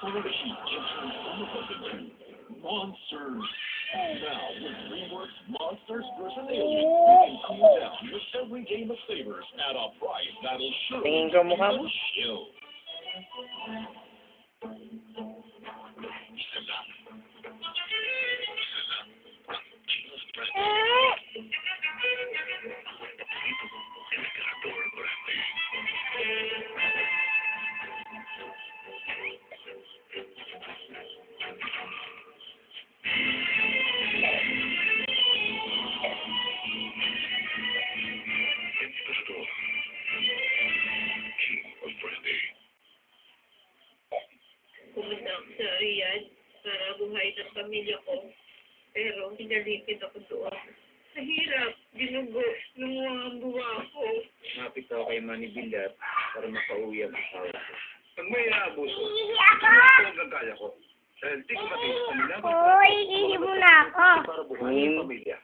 full of heat and transform into monsters. Now, with DreamWorks Monsters vs. Aliens, you can cool down with every game of sabers at a price that'll surely Tingin ko mukha mo. chill. Pumunta ako sa Riyadh para buhay ng pamilya ko. Pero hinalipid ako doon. Mahirap, ginugo, lumuha ang buwa ko. Mapit ako kay Manny Villar para makauwi ang asawa ko. Pag may naabuso, Ako! ito ang gagaya ko. Dahil di ko matiis sa nila. Uy, ihi mo na ako. Para buhay ang pamilya.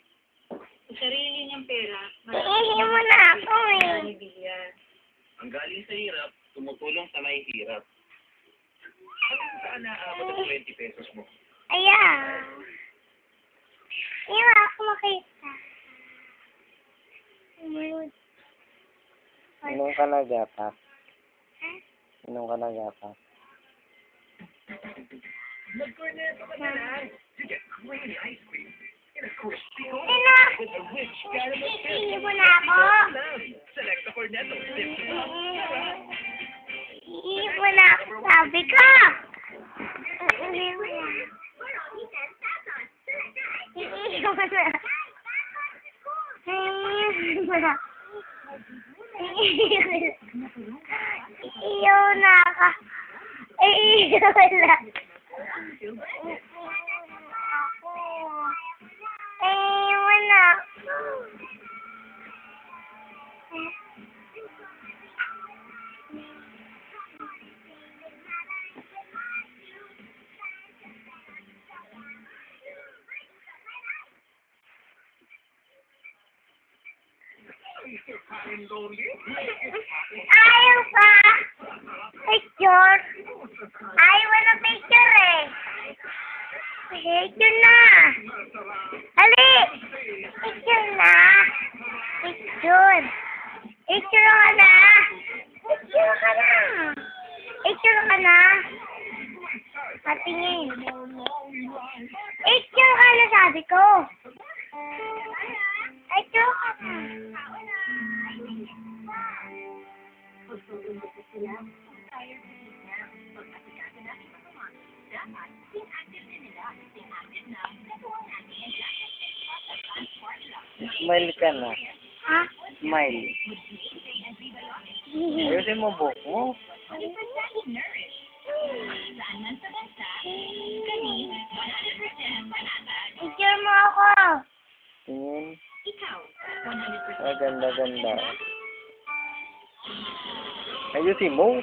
Sa sarili niyang pera, Ihi mo na ako eh. Bilihan. Ang galing sa hirap, tumutulong sa may hirap. Saan naabot ang 20 pesos mo? Ayan. Iwa ako makita. Anong ka nagapak? Ha? Anong ka nagapak? Nag-corneto ka na lang. You get creamy ice cream. In a crispy Ina! cone with a rich caramel Ihi mo na ako. Select the cornetto. Dip to the Ihi mo na ako, sabi ko. Ihi mo na. Ihi mo na. Ihi mo na. Ihi mo na ako. Ihi mo na. Ihi mo na. Ayaw pa. Picture. Ayaw na picture eh. Picture na. Ali. Picture na. Picture. Picture ka na. Picture ka na. Picture ka na. Patingin. Picture ka na sabi ko. Picture ka na. Smile ka na. Ha? Smile. Ayusin mo buhok mo. Picture mo ako. Tingin. Ganda, ganda. Ayusin mo.